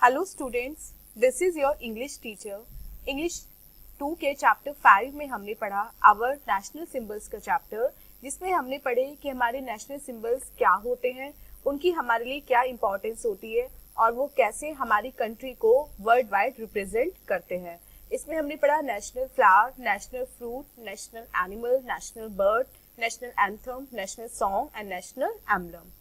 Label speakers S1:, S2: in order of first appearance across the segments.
S1: Hello students, this is your English teacher. English 2 के chapter 5 में हमने पढ़ा आवर नेशनल सिंबल्स का चैप्टर, जिसमें हमने पढ़े कि हमारे नेशनल सिंबल्स क्या होते हैं, उनकी हमारे लिए क्या इंपॉर्टेंस होती है और वो कैसे हमारी कंट्री को वर्ल्ड वाइड रिप्रेजेंट करते हैं। इसमें हमने पढ़ा national flower, national fruit, national animal, national bird, national anthem, national song and national emblem.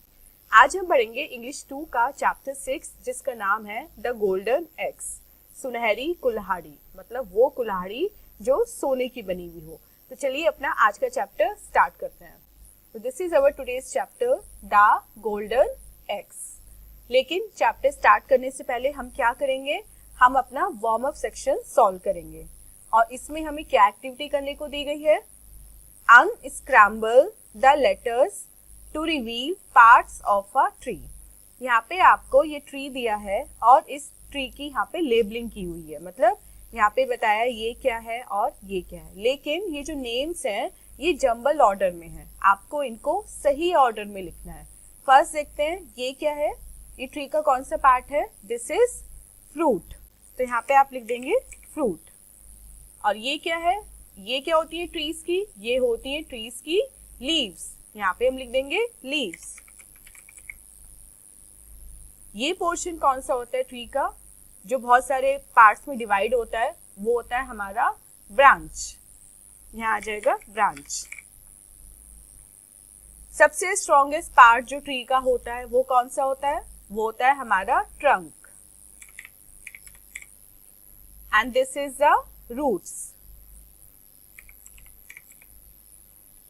S1: आज हम पढ़ेंगे इंग्लिश 2 का चैप्टर 6, जिसका नाम है द गोल्डन एग्स, सुनहरी कुल्हाड़ी, मतलब वो कुल्हाड़ी जो सोने की बनी हुई हो। तो चलिए अपना आज का चैप्टर स्टार्ट करते हैं। तो this is our today's chapter the golden eggs. लेकिन चैप्टर स्टार्ट करने से पहले हम क्या करेंगे, हम अपना वार्म अप सेक्शन सॉल्व करेंगे। और इसमें हमें क्या एक्टिविटी करने को दी गई है, unscramble the letters to reveal parts of a tree. यहाँ पे आपको ये ट्री दिया है और इस ट्री की यहाँ पे लेबलिंग की हुई है, मतलब यहाँ पे बताया ये क्या है और ये क्या है। लेकिन ये जो नेम्स हैं ये जंबल ऑर्डर में है, आपको इनको सही ऑर्डर में लिखना है। फर्स्ट देखते हैं ये क्या है, ये ट्री का कौन सा पार्ट है, दिस इज फ्रूट। तो यहाँ पे आप लिख देंगे फ्रूट। और ये क्या है, ये क्या होती है ट्रीज की, ये होती है ट्रीज की लीव्स, यहाँ पे हम लिख देंगे लीव्स। ये पोर्शन कौन सा होता है ट्री का, जो बहुत सारे पार्ट्स में डिवाइड होता है, वो होता है हमारा ब्रांच, यहाँ आ जाएगा ब्रांच। सबसे स्ट्रॉन्गेस्ट पार्ट जो ट्री का होता है वो कौन सा होता है, वो होता है हमारा trunk, and this is the roots.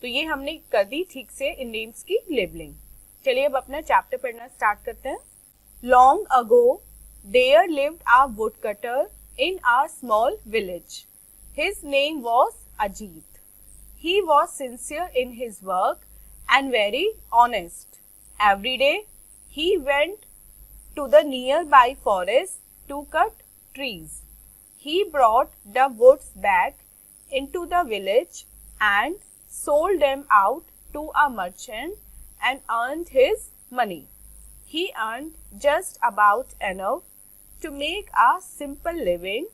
S1: तो ये हमने कर दी ठीक से इन नेम्स की लेबलिंग। चलिए अब अपना चैप्टर पढ़ना स्टार्ट करते हैं। Long ago there lived a woodcutter in a small village. His name was Ajit. He was sincere in his work and very honest. Every day he went to the nearby forest to cut trees. He brought the woods back into the village and sold them out to a merchant and earned his money. He earned just about enough to make a simple living,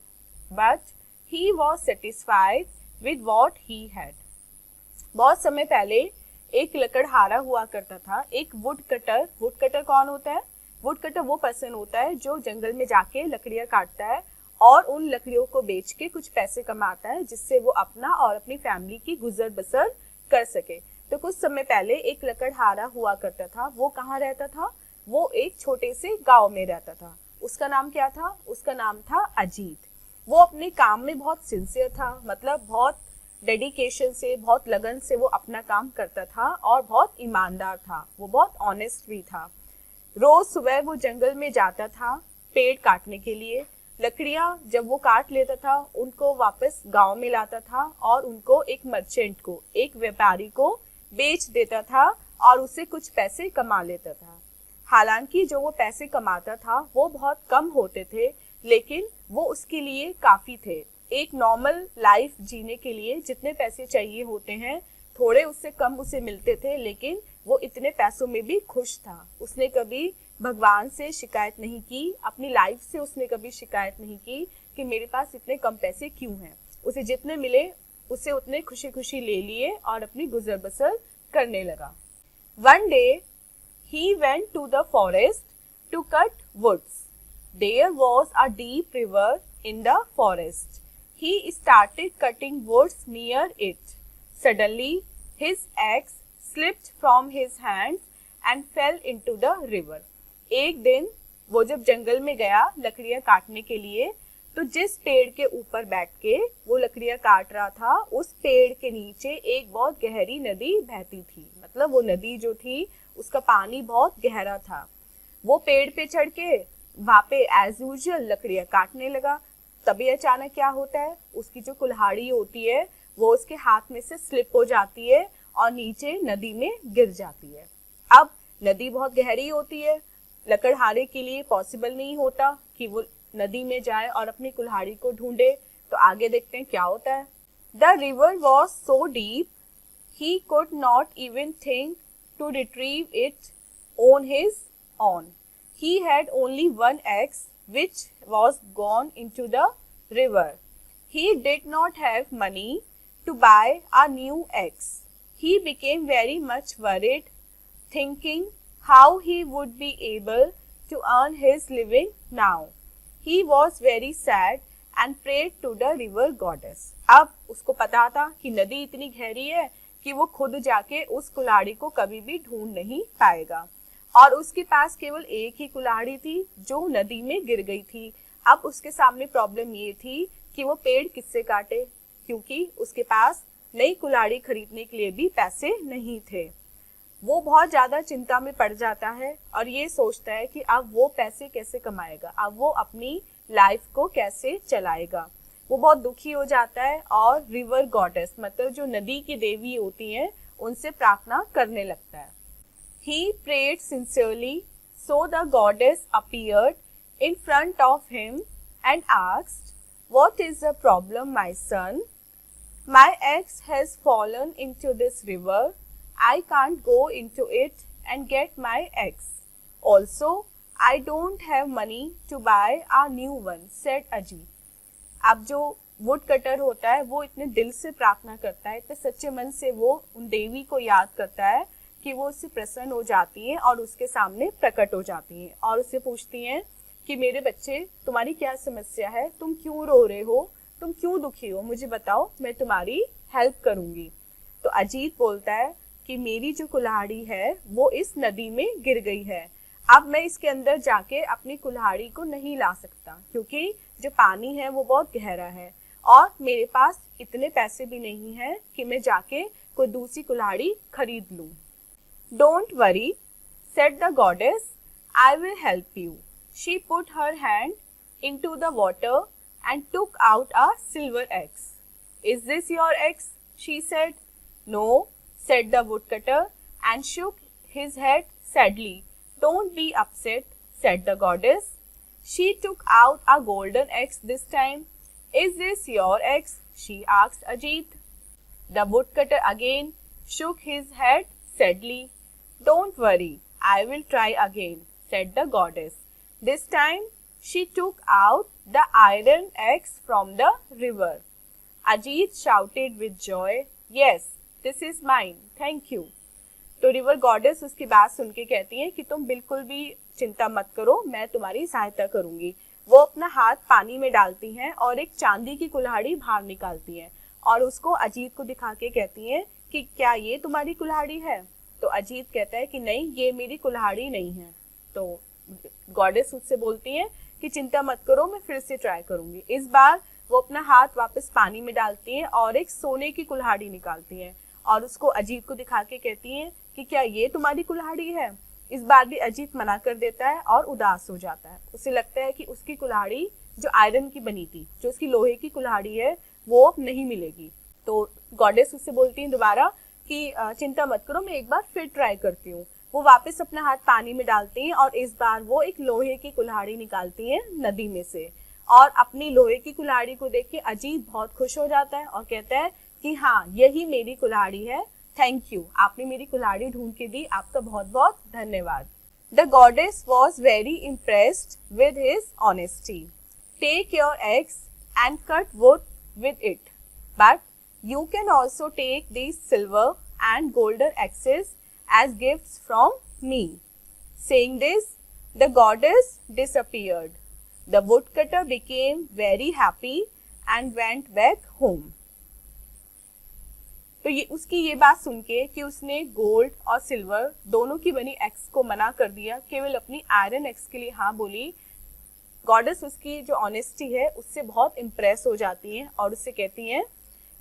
S1: but he was satisfied with what he had. बहुत समय पहले एक लकड़हारा हुआ करता था, एक would cutter. Would cutter कौन होता है, वुड कटर वो पर्सन होता है जो जंगल में जाके लकड़ियाँ काटता है और उन लकड़ियों को बेच के कुछ पैसे कमाता है, जिससे वो अपना और अपनी फैमिली की गुजर बसर कर सके। तो कुछ समय पहले एक लकड़हारा हुआ करता था। वो कहाँ रहता था, वो एक छोटे से गांव में रहता था। उसका नाम क्या था, उसका नाम था अजीत। वो अपने काम में बहुत सिंसियर था, मतलब बहुत डेडिकेशन से, बहुत लगन से वो अपना काम करता था और बहुत ईमानदार था, वो बहुत ऑनेस्ट भी था। रोज सुबह वो जंगल में जाता था पेड़ काटने के लिए। लकड़ियाँ जब वो काट लेता था उनको वापस गांव में लाता था और उनको एक मर्चेंट को, एक व्यापारी को बेच देता था और उससे कुछ पैसे कमा लेता था। हालांकि जो वो पैसे कमाता था वो बहुत कम होते थे, लेकिन वो उसके लिए काफ़ी थे। एक नॉर्मल लाइफ जीने के लिए जितने पैसे चाहिए होते हैं, थोड़े उससे कम उसे मिलते थे, लेकिन वो इतने पैसों में भी खुश था। उसने कभी भगवान से शिकायत नहीं की, अपनी लाइफ से उसने कभी शिकायत नहीं की कि मेरे पास इतने कम पैसे क्यों हैं। उसे जितने मिले उसे उतने खुशी खुशी ले लिए और अपनी गुजर बसर करने लगा। One day he went to the forest to cut woods. There was a deep river in the forest. He started cutting woods near it. Suddenly his axe slipped from his hands and fell into the river. एक दिन वो जब जंगल में गया लकड़ियाँ काटने के लिए, तो जिस पेड़ के ऊपर बैठ के वो लकड़ियाँ काट रहा था, उस पेड़ के नीचे एक बहुत गहरी नदी बहती थी। मतलब वो नदी जो थी उसका पानी बहुत गहरा था। वो पेड़ पे चढ़ के वहाँ पे एज यूजुअल लकड़ियाँ काटने लगा। तभी अचानक क्या होता है, उसकी जो कुल्हाड़ी होती है वो उसके हाथ में से स्लिप हो जाती है और नीचे नदी में गिर जाती है। अब नदी बहुत गहरी होती है, लकड़हारे के लिए पॉसिबल नहीं होता कि वो नदी में जाए और अपनी कुल्हाड़ी को ढूंढे। तो आगे देखते हैं क्या होता है। The river was so deep he could not even think to retrieve it on his own. He had only one axe which was gone into the river. He did not have money to buy a new axe. He became very much worried, thinking how he would be able to earn his living now. He was very sad and prayed to the river goddess. अब उसको पता था कि नदी इतनी गहरी है कि वो खुद जाके उस कुल्हाड़ी को कभी भी ढूंढ नहीं पाएगा, और उसके पास केवल एक ही कुल्हाड़ी थी जो नदी में गिर गई थी। अब उसके सामने प्रॉब्लम ये थी कि वो पेड़ किससे काटे, क्योंकि उसके पास नई कुल्हाड़ी खरीदने के लिए भी पैसे नहीं थे। वो बहुत ज़्यादा चिंता में पड़ जाता है और ये सोचता है कि अब वो पैसे कैसे कमाएगा, अब वो अपनी लाइफ को कैसे चलाएगा। वो बहुत दुखी हो जाता है और रिवर गॉडेस मतलब जो नदी की देवी होती हैं उनसे प्रार्थना करने लगता है। He prayed sincerely, so the goddess appeared in front of him and asked, "What is the problem, my son? My axe has fallen into this river. I can't go into it and get my axe. Also, I don't have money to buy a new one," said Ajit. अब जो would cutter होता है वो इतने दिल से प्रार्थना करता है, इतने सच्चे मन से वो उन देवी को याद करता है कि वो उससे प्रसन्न हो जाती हैं और उसके सामने प्रकट हो जाती हैं और उससे पूछती हैं कि मेरे बच्चे, तुम्हारी क्या समस्या है, तुम क्यों रो रहे हो, तुम क्यों दुखी हो, मुझे बताओ, मैं तुम्हारी हेल्प करूंगी। तो अजीत बोलता है कि मेरी जो कुल्हाड़ी है वो इस नदी में गिर गई है। अब मैं इसके अंदर जाके अपनी कुल्हाड़ी को नहीं ला सकता क्योंकि जो पानी है वो बहुत गहरा है और मेरे पास इतने पैसे भी नहीं हैं कि मैं जाके कोई दूसरी कुल्हाड़ी खरीद लूं। Don't worry, said the goddess, I will help you. She put her hand into the water and took out a silver axe. Is this your axe? She said. No, said the woodcutter and shook his head sadly. Don't be upset, said the goddess. She took out a golden axe this time. Is this your axe? She asked Ajit. The woodcutter again shook his head sadly. Don't worry, I will try again, said the goddess. This time she took out the iron axe from the river. Ajit shouted with joy, Yes, this is mine, thank you. तो river goddess उसकी बात सुन के कहती है कि तुम बिल्कुल भी चिंता मत करो, मैं तुम्हारी सहायता करूंगी। वो अपना हाथ पानी में डालती हैं और एक चांदी की कुल्हाड़ी बाहर निकालती हैं और उसको अजीत को दिखा के कहती हैं कि क्या ये तुम्हारी कुल्हाड़ी है? तो अजीत कहता है कि नहीं, ये मेरी कुल्हाड़ी नहीं है। तो गॉडेस उससे बोलती है कि चिंता मत करो, मैं फिर से ट्राई करूंगी। इस बार वो अपना हाथ वापस पानी में डालती हैं और एक सोने की कुल्हाड़ी निकालती हैं और उसको अजीत को दिखा के कहती हैं कि क्या ये तुम्हारी कुल्हाड़ी है? इस बार भी अजीत मना कर देता है और उदास हो जाता है। उसे लगता है कि उसकी कुल्हाड़ी जो आयरन की बनी थी, जो उसकी लोहे की कुल्हाड़ी है, वो अब नहीं मिलेगी। तो गॉडेस उससे बोलती है दोबारा कि चिंता मत करो, मैं एक बार फिर ट्राई करती हूँ। वो वापस अपना हाथ पानी में डालती हैं और इस बार वो एक लोहे की कुल्हाड़ी निकालती हैं नदी में से और अपनी लोहे की कुल्हाड़ी को देख के अजीत बहुत खुश हो जाता है और कहता है कि हाँ, यही मेरी कुल्हाड़ी है, थैंक यू, आपने मेरी कुल्हाड़ी ढूंढ के दी, आपका बहुत बहुत धन्यवाद। The goddess was very impressed with his honesty. Take your axe and cut wood with it, but you can also take these silver and golden axes as gifts from me. Saying this, the goddess disappeared. The woodcutter became very happy and went back home. तो ये उसकी ये बात सुन के कि उसने gold और silver दोनों की बनी एक्स को मना कर दिया, केवल अपनी आयरन एक्स के लिए हाँ बोली, गॉडेस उसकी जो ऑनेस्टी है उससे बहुत इम्प्रेस हो जाती हैं और उससे कहती हैं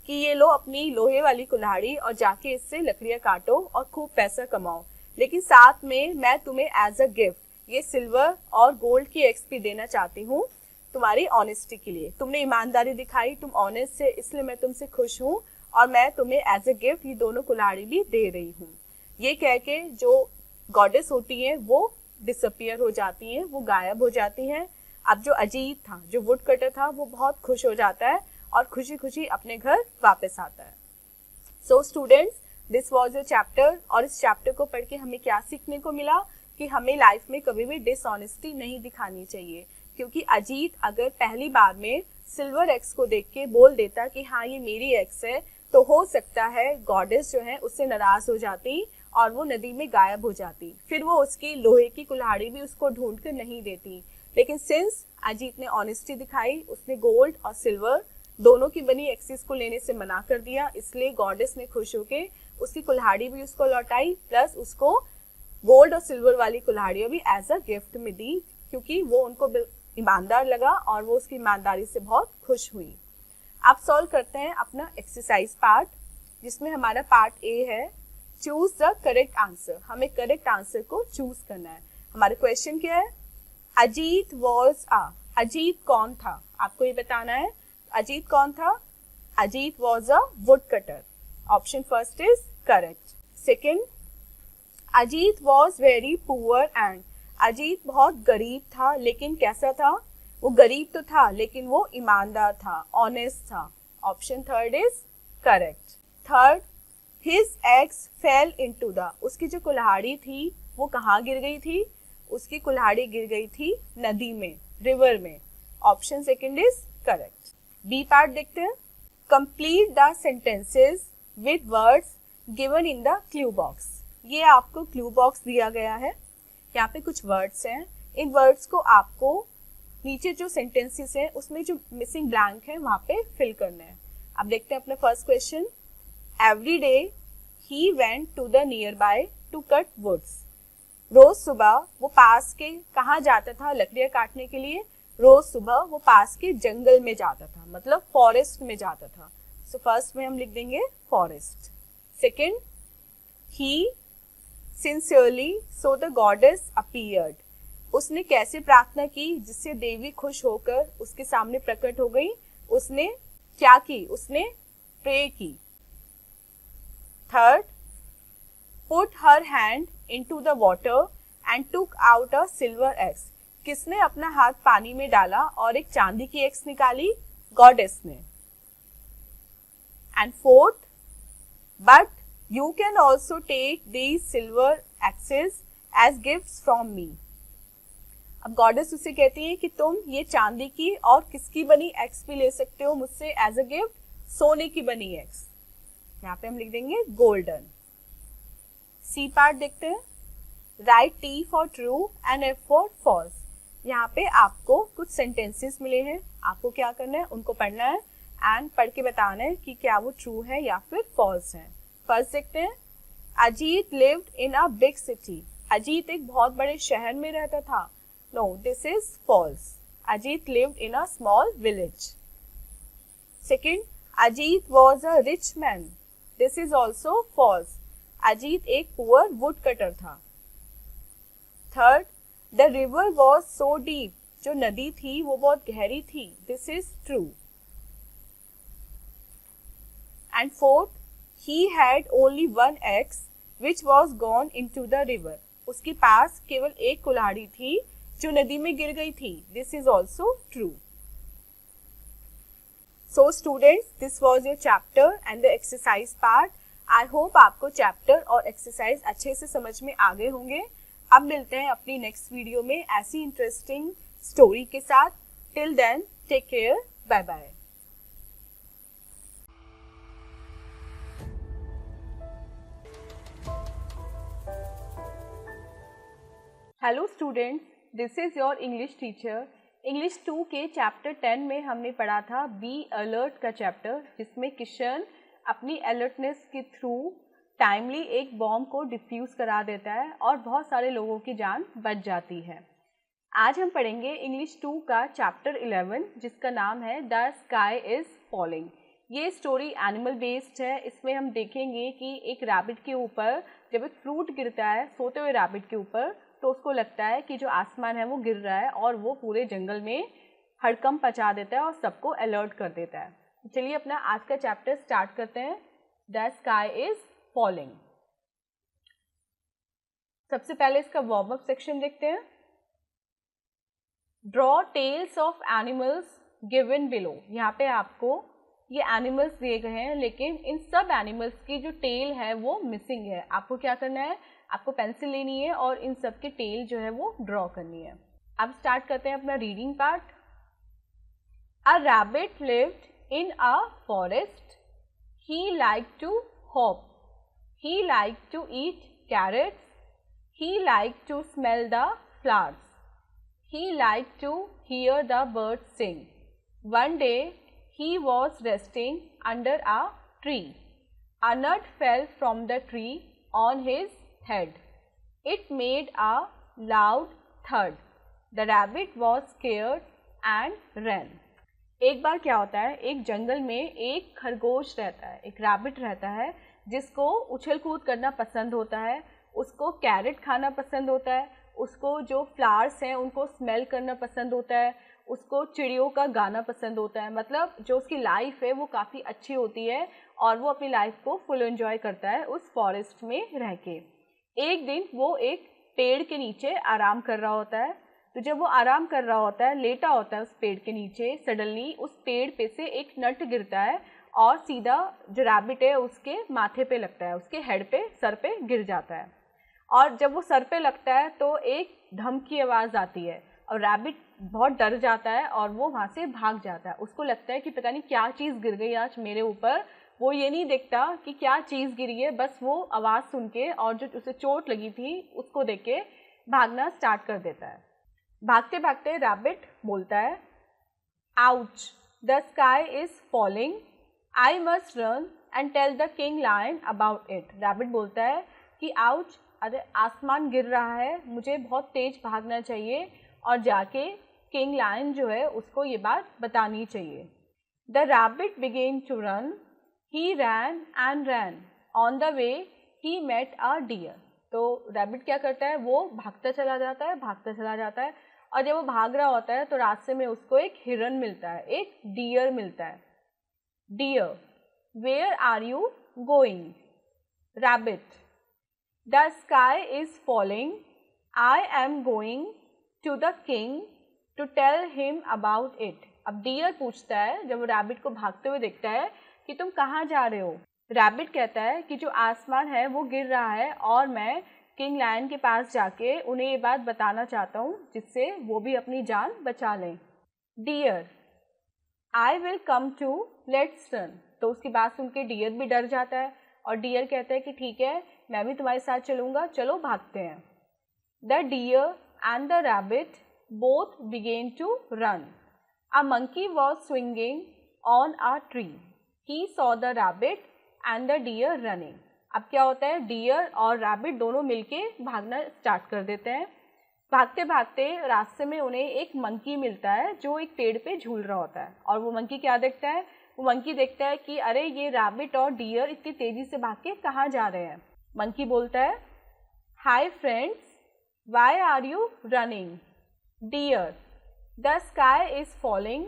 S1: कि ये लो अपनी लोहे वाली कुल्हाड़ी और जाके इससे लकड़ियाँ काटो और खूब पैसा कमाओ, लेकिन साथ में मैं तुम्हें एज अ गिफ्ट ये सिल्वर और गोल्ड की एक्स भी देना चाहती हूँ तुम्हारी ऑनेस्टी के लिए। तुमने ईमानदारी दिखाई, तुम ऑनेस्ट है, इसलिए मैं तुमसे खुश हूँ और मैं तुम्हें एज अ गिफ्ट ये दोनों कुल्हाड़ी भी दे रही हूँ। ये कह के जो गॉडेस होती हैं वो डिसअपियर हो जाती हैं, वो गायब हो जाती हैं। अब जो अजीत था, जो वुड कटर था, वो बहुत खुश हो जाता है और खुशी खुशी अपने घर वापस आता है। So students, this was your chapter. और इस चैप्टर को पढ़ के हमें क्या सीखने को मिला कि हमें लाइफ में कभी भी डिसऑनेस्टी नहीं दिखानी चाहिए, क्योंकि अजीत अगर पहली बार में सिल्वर एक्स को देख के बोल देता कि हाँ ये मेरी एक्स है, तो हो सकता है गॉडेस जो है उससे नाराज हो जाती और वो नदी में गायब हो जाती, फिर वो उसकी लोहे की कुल्हाड़ी भी उसको ढूंढ कर नहीं देती। लेकिन सिंस अजीत ने ऑनेस्टी दिखाई, उसने गोल्ड और सिल्वर दोनों की बनी एक्सिस को लेने से मना कर दिया, इसलिए गॉडेस ने खुश होके उसकी कुल्हाड़ी भी उसको लौटाई, प्लस उसको गोल्ड और सिल्वर वाली कुल्हाड़ियाँ भी एज अ गिफ्ट में दी, क्योंकि वो उनको ईमानदार लगा और वो उसकी ईमानदारी से बहुत खुश हुई। अब सॉल्व करते हैं अपना एक्सरसाइज पार्ट, जिसमें हमारा पार्ट ए है चूज द करेक्ट आंसर। हमें करेक्ट आंसर को चूज करना है। हमारा क्वेश्चन क्या है? अजीत वॉज अजीत कौन था? आपको ये बताना है अजीत कौन था। Ajit was a would cutter. Option first is correct. Second, Ajit was very poor and Ajit बहुत गरीब था, लेकिन कैसा था? वो गरीब तो था लेकिन वो ईमानदार था, ऑनेस्ट था। Option third is correct. Third, his eggs fail into the उसकी जो कुल्हाड़ी थी वो कहाँ गिर गई थी? उसकी कुल्हाड़ी गिर गई थी नदी में, रिवर में। Option second is correct. B part देखते हैं। Complete the sentences with words given in the clue box. ये आपको क्लू बॉक्स दिया गया है, यहाँ पे कुछ वर्ड्स हैं। इन वर्ड्स को आपको नीचे जो सेंटेंसेस हैं उसमें जो मिसिंग ब्लैंक है वहाँ पे फिल करना है। अब देखते हैं अपना first question. Every day he went to the nearby to cut woods. रोज सुबह वो पास के कहाँ जाता था लकड़ियाँ काटने के लिए? रोज सुबह वो पास के जंगल में जाता था, मतलब फॉरेस्ट में जाता था। सो फर्स्ट में हम लिख देंगे forest. Second, he sincerely so the goddess appeared. उसने कैसे प्रार्थना की जिससे देवी खुश होकर उसके सामने प्रकट हो गई? उसने क्या की? उसने प्रे की। Third, put her hand into the water and took out a silver x. किसने अपना हाथ पानी में डाला और एक चांदी की एक्स निकाली? गॉडेस ने। And fourth, but you can also take these silver axes as gifts from me. अब गॉडेस उसे कहती है कि तुम ये चांदी की और किसकी बनी एक्स भी ले सकते हो मुझसे एज अ गिफ्ट? सोने की बनी एक्स। यहाँ पे हम लिख देंगे गोल्डन। सी पार्ट देखते हैं। Write T for true and F for false. यहाँ पे आपको कुछ सेंटेंसेस मिले हैं, आपको क्या करना है? उनको पढ़ना है एंड पढ़ के बताना है कि क्या वो ट्रू है या फिर फॉल्स है। फर्स्ट देखते हैं। Ajit lived in a big city. Ajit एक बहुत बड़े शहर में रहता था। No, this is false. Ajit lived in a small village. Second, Ajit was a rich man. This is also false. Ajit एक पुअर वुड कटर था। Third, the river was so deep. जो नदी थी वो बहुत गहरी थी। This is true. And fourth, he had only one axe which was gone in to the river. उसके पास केवल एक कुल्हाड़ी थी जो नदी में गिर गई थी। This is also true. So students, this was your chapter and the exercise part. I hope आपको चैप्टर और एक्सरसाइज अच्छे से समझ में आ गए होंगे। अब मिलते हैं अपनी नेक्स्ट वीडियो में ऐसी इंटरेस्टिंग स्टोरी के साथ। Till then, take care, bye bye. Hello students, this is your English teacher. English 2 के चैप्टर 10 में हमने पढ़ा था बी अलर्ट का चैप्टर, जिसमें किशन अपनी अलर्टनेस के थ्रू टाइमली एक बॉम्ब को डिफ्यूज़ करा देता है और बहुत सारे लोगों की जान बच जाती है। आज हम पढ़ेंगे इंग्लिश 2 का चैप्टर 11, जिसका नाम है द स्काई इज़ फॉलिंग। ये स्टोरी एनिमल बेस्ड है। इसमें हम देखेंगे कि एक रैबिट के ऊपर जब एक फ्रूट गिरता है सोते हुए रैबिट के ऊपर, तो उसको लगता है कि जो आसमान है वो गिर रहा है और वो पूरे जंगल में हड़कंप मचा देता है और सबको अलर्ट कर देता है। चलिए अपना आज का चैप्टर स्टार्ट करते हैं। The sky is falling. सबसे पहले इसका वार्म अप सेक्शन देखते हैं। Draw tails of animals given below. यहाँ पे आपको ये एनिमल्स दिए गए हैं, लेकिन इन सब एनिमल्स की जो टेल है वो मिसिंग है। आपको क्या करना है? आपको पेंसिल लेनी है और इन सब की टेल जो है वो ड्रॉ करनी है। अब स्टार्ट करते हैं अपना reading part. A rabbit lived in a forest. He like to hop, he like to eat carrots, he like to smell the flowers, he liked to hear the birds sing. One day he was resting under a tree. A nut fell from the tree on his head. It made a loud thud. The rabbit was scared and ran. एक बार क्या होता है, एक जंगल में एक खरगोश रहता है, एक रैबिट रहता है जिसको उछल कूद करना पसंद होता है, उसको कैरेट खाना पसंद होता है, उसको जो फ्लावर्स हैं उनको स्मेल करना पसंद होता है, उसको चिड़ियों का गाना पसंद होता है। मतलब जो उसकी लाइफ है वो काफ़ी अच्छी होती है और वो अपनी लाइफ को फुल एंजॉय करता है उस फॉरेस्ट में रह के। एक दिन वो एक पेड़ के नीचे आराम कर रहा होता है। तो जब वो आराम कर रहा होता है, लेटा होता है उस पेड़ के नीचे, सडनली उस पेड़ पे से एक नट गिरता है और सीधा जो रैबिट है उसके माथे पे लगता है, उसके हेड पे, सर पे गिर जाता है। और जब वो सर पे लगता है तो एक धम की आवाज़ आती है और रैबिट बहुत डर जाता है और वो वहाँ से भाग जाता है। उसको लगता है कि पता नहीं क्या चीज़ गिर गई आज मेरे ऊपर। वो ये नहीं देखता कि क्या चीज़ गिरी है, बस वो आवाज़ सुन के और जो उसे चोट लगी थी उसको देख के भागना स्टार्ट कर देता है। भागते भागते रैबिट बोलता है, ouch, the sky is falling, I must run and tell the king lion about it. Rabbit बोलता है कि आउच, अरे आसमान गिर रहा है, मुझे बहुत तेज भागना चाहिए और जाके किंग लायन जो है उसको ये बात बतानी चाहिए। The rabbit began to run, he ran and ran, on the way he met a deer. तो रैबिट क्या करता है, वो भागता चला जाता है, भागता चला जाता है और जब वो भाग रहा होता है तो रास्ते में उसको एक हिरन मिलता है, एक डियर मिलता है। Deer, where are you going? Rabbit, The sky is falling. I am going to the king to tell him about it. अब डियर पूछता है, जब वो रैबिट को भागते हुए देखता है, कि तुम कहाँ जा रहे हो? रैबिट कहता है कि जो आसमान है वो गिर रहा है और मैं किंग लायन के पास जाके उन्हें ये बात बताना चाहता हूँ जिससे वो भी अपनी जान बचा लें। Deer, I will come too, let's run. तो उसकी बात सुन के डियर भी डर जाता है और डियर कहता है कि ठीक है, मैं भी तुम्हारे साथ चलूँगा, चलो भागते हैं। The deer and the rabbit both began to run. A monkey was swinging on a tree, he saw the rabbit and the deer running. अब क्या होता है, डियर और रैबिट दोनों मिलके भागना स्टार्ट कर देते हैं। भागते भागते रास्ते में उन्हें एक मंकी मिलता है जो एक पेड़ पे झूल रहा होता है और वो मंकी क्या देखता है, वो मंकी देखता है कि अरे ये रैबिट और डियर इतनी तेजी से भाग के कहाँ जा रहे हैं। मंकी बोलता है, hi friends, why are you running? Deer, the sky is falling,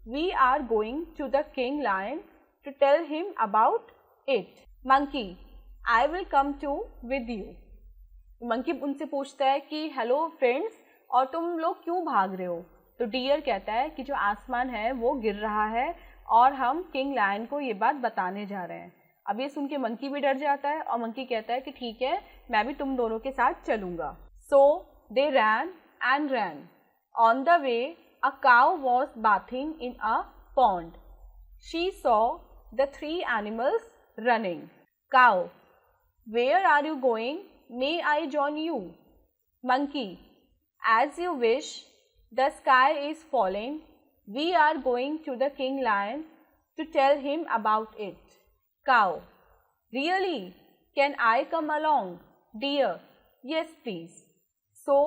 S1: we are going to the king lion to tell him about it. Monkey, I will come too with you. Monkey उनसे पूछता है कि hello friends, और तुम लोग क्यों भाग रहे हो? तो डियर कहता है कि जो आसमान है वो गिर रहा है और हम किंग लायन को ये बात बताने जा रहे हैं। अब ये सुन के मंकी भी डर जाता है और मंकी कहता है कि ठीक है, मैं भी तुम दोनों के साथ चलूँगा। So they ran and ran. On the way a cow was bathing in a pond. She saw the three animals running. Cow, where are you going? May I join you? Monkey, as you wish, the sky is falling, we are going to the king lion to tell him about it. Cow, really? Can I come along? Deer, yes please. So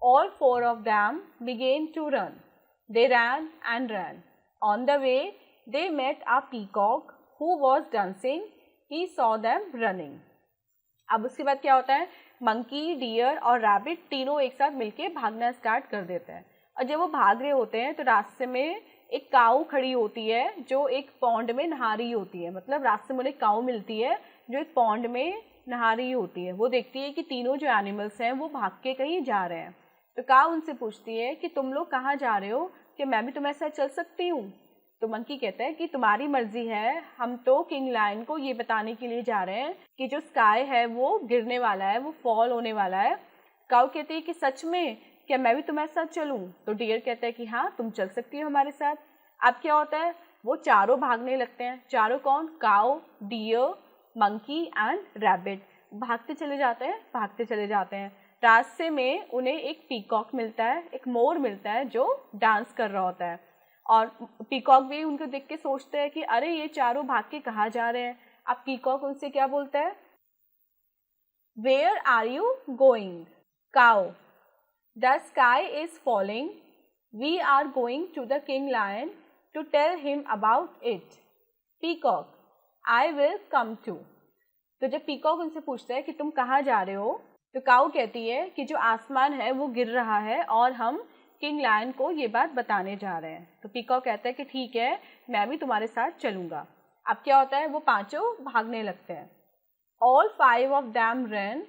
S1: all four of them began to run. They ran and ran. On the way, they met a peacock who was dancing. He saw them running. अब उसके बाद क्या होता है, monkey, dear और rabbit तीनों एक साथ मिलके भागना स्टार्ट कर देते हैं। और जब वो भाग रहे होते हैं तो रास्ते में एक काऊ खड़ी होती है जो एक पॉन्ड में नहा रही होती है। मतलब रास्ते में उन्हें काऊ मिलती है जो एक पॉन्ड में नहा रही होती है। वो देखती है कि तीनों जो एनिमल्स हैं वो भाग के कहीं जा रहे हैं। तो काऊ उनसे पूछती है कि तुम लोग कहाँ जा रहे हो, कि मैं भी तुम्हारे साथ चल सकती हूँ? तो मंकी कहता है कि तुम्हारी मर्जी है, हम तो किंग लायन को ये बताने के लिए जा रहे हैं कि जो स्काई है वो गिरने वाला है, वो फॉल होने वाला है। काऊ कहती है कि सच में? क्या मैं भी तुम्हारे साथ चलूं? तो डियर कहता है कि हाँ तुम चल सकती हो हमारे साथ। अब क्या होता है, वो चारों भागने लगते हैं। चारों कौन? काऊ, डियर, मंकी एंड रैबिट। भागते चले जाते हैं, भागते चले जाते हैं। रास्ते में उन्हें एक पीकॉक मिलता है, एक मोर मिलता है जो डांस कर रहा होता है। और पीकॉक भी उनको देख के सोचते हैं कि अरे ये चारों भाग के कहाँ जा रहे हैं। अब पीकॉक उनसे क्या बोलता है? Where are you going? Cow. The sky is falling. We are going to the king lion to tell him about it. Peacock. I will come too. तो जब पीकॉक उनसे पूछता है कि तुम कहाँ जा रहे हो, तो काऊ कहती है कि जो आसमान है वो गिर रहा है और हम किंग लायन को ये बात बताने जा रहे हैं। तो पीकॉक कहता है कि ठीक है, मैं भी तुम्हारे साथ चलूँगा। अब क्या होता है, वो पांचों भागने लगते हैं। All 5 of them ran.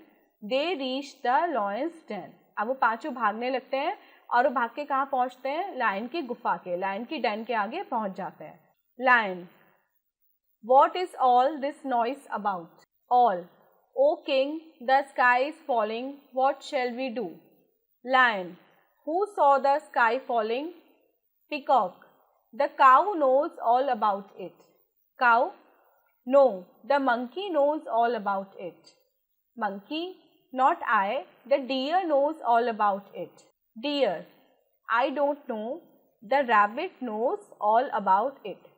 S1: They reached the lion's den. अब वो पांचों भागने लगते हैं और वो भाग के कहाँ पहुँचते हैं? लायन की गुफा के, लायन की डेन के आगे पहुँच जाते हैं। Lion, What is all this noise about? All, O king, the sky is falling. What shall we do? Lion, Who saw the sky falling? Peacock, The cow knows all about it. Cow, No, the monkey knows all about it. Monkey, not I, the deer knows all about it. Deer, I don't know, the rabbit knows all about it.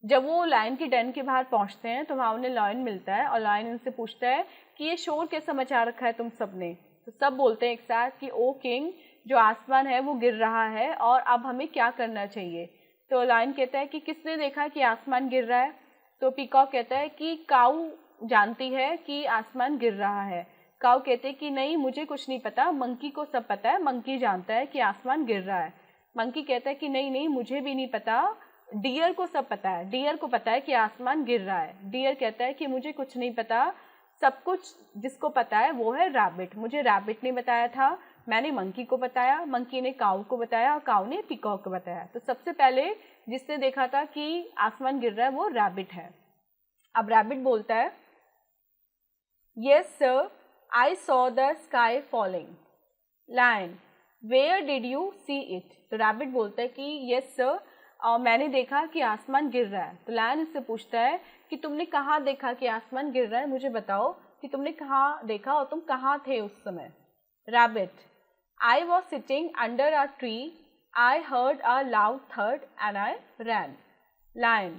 S1: जब वो lion की Dane के बाहर पहुंचते हैं तो वहाँ उन्हें लायन मिलता है और लायन उनसे पूछता है कि ये शोर कैसा मचा रखा है तुम सब ने। तो सब बोलते हैं एक साथ कि ओ किंग, जो आसमान है वो गिर रहा है और अब हमें क्या करना चाहिए। तो लायन कहता है कि किसने देखा कि आसमान गिर रहा है? तो पीकॉक कहता है कि काऊ जानती है कि आसमान गिर रहा है। काऊ कहते हैं कि नहीं, मुझे कुछ नहीं पता, मंकी को सब पता है, मंकी जानता है कि आसमान गिर रहा है। मंकी कहता है कि नहीं नहीं, मुझे भी नहीं पता, डियर को सब पता है, डियर को पता है कि आसमान गिर रहा है। डियर कहता है कि मुझे कुछ नहीं पता, सब कुछ जिसको पता है वो है रैबिट, मुझे रैबिट ने बताया था, मैंने मंकी को बताया, मंकी ने काऊ को बताया और काऊ ने पीकॉक को बताया। तो सबसे पहले जिसने देखा था कि आसमान गिर रहा है वो रैबिट है। अब रैबिट बोलता है, yes sir, I saw the sky falling. Lion, where did you see it? तो रैबिट बोलता है कि यस सर, मैंने देखा कि आसमान गिर रहा है। तो लायन इससे पूछता है कि तुमने कहाँ देखा कि आसमान गिर रहा है, मुझे बताओ कि तुमने कहाँ देखा और तुम कहाँ थे उस समय। Rabbit, I was sitting under a tree, I heard a loud thud and I ran. Lion,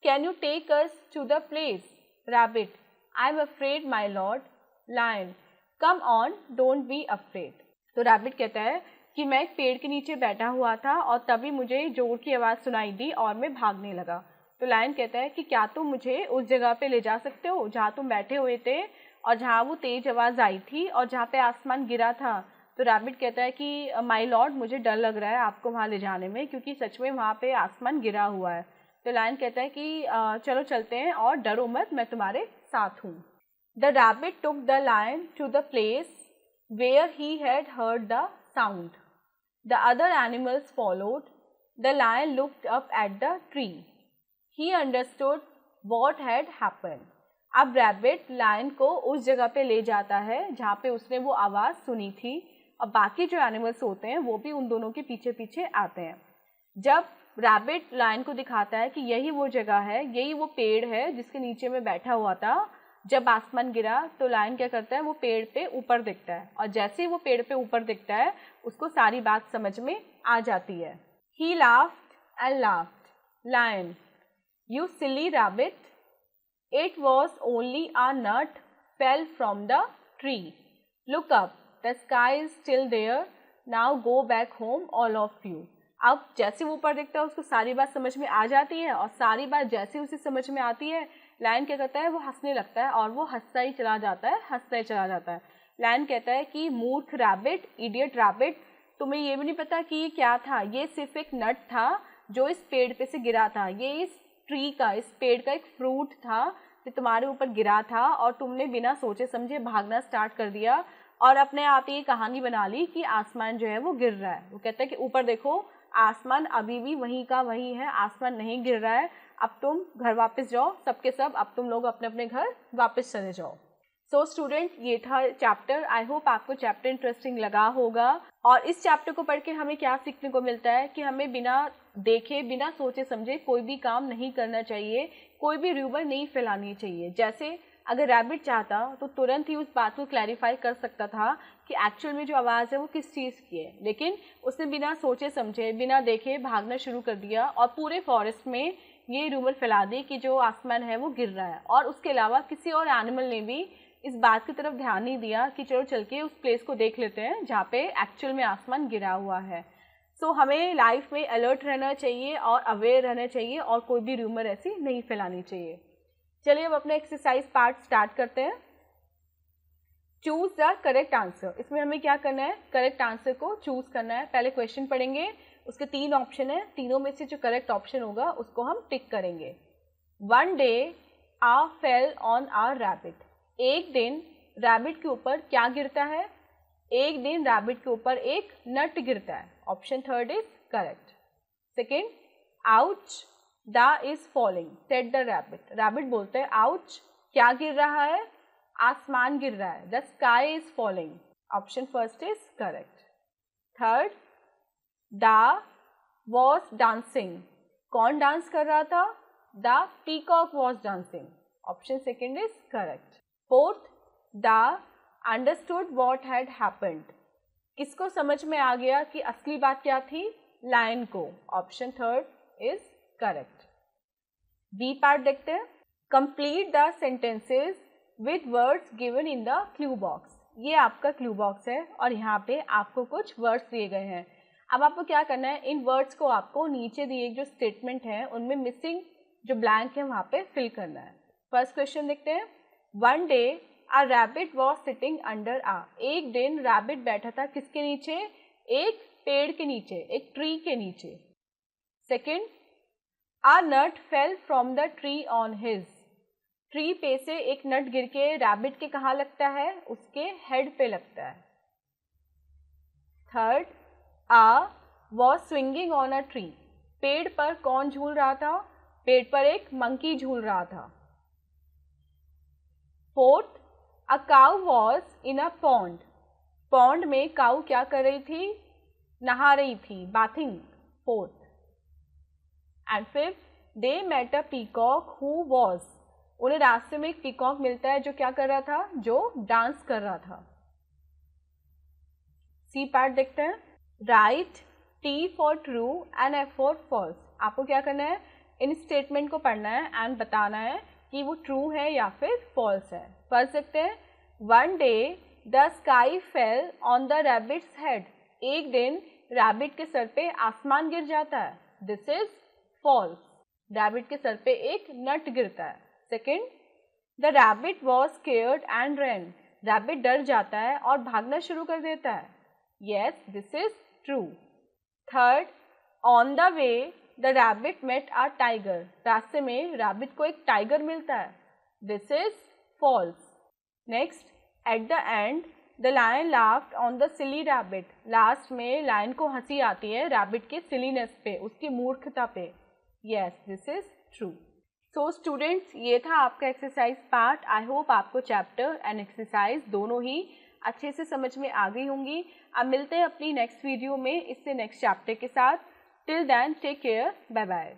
S1: can you take us to the place? Rabbit, I'm afraid my lord. Lion, come on, don't be afraid. तो rabbit कहता है कि मैं एक पेड़ के नीचे बैठा हुआ था और तभी मुझे जोर की आवाज़ सुनाई दी और मैं भागने लगा। तो लायन कहता है कि क्या तुम मुझे उस जगह पे ले जा सकते हो जहाँ तुम बैठे हुए थे और जहाँ वो तेज आवाज़ आई थी और जहाँ पे आसमान गिरा था। तो रैबिट कहता है कि माय लॉर्ड, मुझे डर लग रहा है आपको वहाँ ले जाने में, क्योंकि सच में वहाँ पे आसमान गिरा हुआ है। तो लायन कहता है कि चलो चलते हैं और डरो मत, मैं तुम्हारे साथ हूँ। The rabbit took the lion to the place where he had heard the sound. The other animals followed. The lion looked up at the tree. He understood what had happened. अब रैबिट लायन को उस जगह पे ले जाता है जहाँ पे उसने वो आवाज़ सुनी थी और बाकी जो एनिमल्स होते हैं वो भी उन दोनों के पीछे पीछे आते हैं। जब रैबिट लायन को दिखाता है कि यही वो जगह है, यही वो पेड़ है जिसके नीचे में बैठा हुआ था जब आसमान गिरा, तो लायन क्या करता है, वो पेड़ पे ऊपर दिखता है और जैसे ही वो पेड़ पे ऊपर दिखता है उसको सारी बात समझ में आ जाती है। He laughed and laughed. Lion, you silly rabbit, it was only a nut fell from the tree. Look up, the sky is still there. Now go back home, all of you. अब जैसे वो ऊपर देखता है उसको सारी बात समझ में आ जाती है और सारी बात जैसे उसे समझ में आती है, लायन क्या करता है, वो हंसने लगता है और वो हंसता ही चला जाता है, हंसता ही चला जाता है। लायन कहता है कि मूर्ख रैबिट, इडियट रैबिट, तुम्हें ये भी नहीं पता कि ये क्या था, ये सिर्फ एक नट था जो इस पेड़ पे से गिरा था, ये इस ट्री का, इस पेड़ का एक फ्रूट था जो तुम्हारे ऊपर गिरा था और तुमने बिना सोचे समझे भागना स्टार्ट कर दिया और अपने आप ही ये कहानी बना ली कि आसमान जो है वो गिर रहा है। वो कहता है कि ऊपर देखो, आसमान अभी भी वहीं का वहीं है, आसमान नहीं गिर रहा है, अब तुम घर वापस जाओ, सबके सब अब तुम लोग अपने अपने घर वापस चले जाओ। सो स्टूडेंट, ये था चैप्टर। आई होप आपको चैप्टर इंटरेस्टिंग लगा होगा। और इस चैप्टर को पढ़ के हमें क्या सीखने को मिलता है कि हमें बिना देखे, बिना सोचे समझे कोई भी काम नहीं करना चाहिए, कोई भी र्यूमर नहीं फैलानी चाहिए। जैसे अगर रैबिट चाहता तो तुरंत ही उस बात को क्लैरिफाई कर सकता था कि एक्चुअल में जो आवाज़ है वो किस चीज़ की है, लेकिन उसने बिना सोचे समझे, बिना देखे भागना शुरू कर दिया और पूरे फॉरेस्ट में ये र्यूमर फैला दी कि जो आसमान है वो गिर रहा है। और उसके अलावा किसी और एनिमल ने भी इस बात की तरफ ध्यान नहीं दिया कि चलो चल के उस प्लेस को देख लेते हैं जहाँ पे एक्चुअल में आसमान गिरा हुआ है। सो हमें लाइफ में अलर्ट रहना चाहिए और अवेयर रहना चाहिए और कोई भी र्यूमर ऐसी नहीं फैलानी चाहिए। चलिए अब अपना एक्सरसाइज पार्ट स्टार्ट करते हैं। Choose the correct answer. इसमें हमें क्या करना है, करेक्ट आंसर को चूज करना है। पहले क्वेश्चन पढ़ेंगे, उसके 3 ऑप्शन है, तीनों में से जो करेक्ट ऑप्शन होगा उसको हम टिक करेंगे। One day a fell on a rabbit. एक दिन रैबिट के ऊपर क्या गिरता है? एक दिन रैबिट के ऊपर एक नट गिरता है। Option 3 is correct. Second, ouch the is falling said the rabbit. Rabbit बोलते हैं आउच, क्या गिर रहा है? आसमान गिर रहा है। The sky is falling. Option 1 is correct. Third, the was dancing. कौन डांस कर रहा था? The peacock was dancing. Option 2 is correct. Fourth, the understood what had happened. किसको समझ में आ गया कि असली बात क्या थी? लायन को। Option 3 is correct. B part देखते हैं। Complete the sentences with words given in the clue box. ये आपका क्लू बॉक्स है और यहाँ पे आपको कुछ वर्ड्स दिए गए हैं। अब आपको क्या करना है, इन वर्ड्स को आपको नीचे दिए जो स्टेटमेंट है उनमें मिसिंग जो ब्लैंक है वहाँ पे फिल करना है। फर्स्ट क्वेश्चन देखते हैं। One day a rabbit was sitting under a. एक दिन रैबिट बैठा था किसके नीचे? एक पेड़ के नीचे, एक ट्री के नीचे। Second, a nut fell from the tree on his. Tree पे से एक नट गिर के रैबिट के कहाँ लगता है? उसके हेड पे लगता है। Third, a was swinging on a tree. पेड़ पर कौन झूल रहा था? पेड़ पर एक मंकी झूल रहा था। Fourth, a cow was in a pond. Pond में काउ क्या कर रही थी? नहा रही थी, bathing. Fourth and fifth, they met a peacock who was. उन्हें रास्ते में एक पीकॉक मिलता है जो क्या कर रहा था? जो डांस कर रहा था। सी पार्ट देखते हैं। Write T for true and F for false. आपको क्या करना है, इन स्टेटमेंट को पढ़ना है एंड बताना है कि वो ट्रू है या फिर फॉल्स है। फर्स्ट देखते हैं। One day the sky fell on the rabbits head. एक दिन रैबिट के सर पे आसमान गिर जाता है। This is false. रैबिट के सर पे एक नट गिरता है। Second, the rabbit was scared and ran. Rabbit डर जाता है और भागना शुरू कर देता है। Yes, this is true. Third, on the way the rabbit met a tiger. रास्ते में रैबिट को एक टाइगर मिलता है। This is false. Next, at the end the lion laughed on the silly rabbit. Last में लायन को हंसी आती है रैबिट के सिलीनेस पे, उसकी मूर्खता पे। Yes, this is true. So students, ये था आपका एक्सरसाइज पार्ट। आई होप आपको चैप्टर एंड एक्सरसाइज दोनों ही अच्छे से समझ में आ गई होंगी। अब मिलते हैं अपनी नेक्स्ट वीडियो में इससे नेक्स्ट चैप्टर के साथ। Till then take care, bye bye.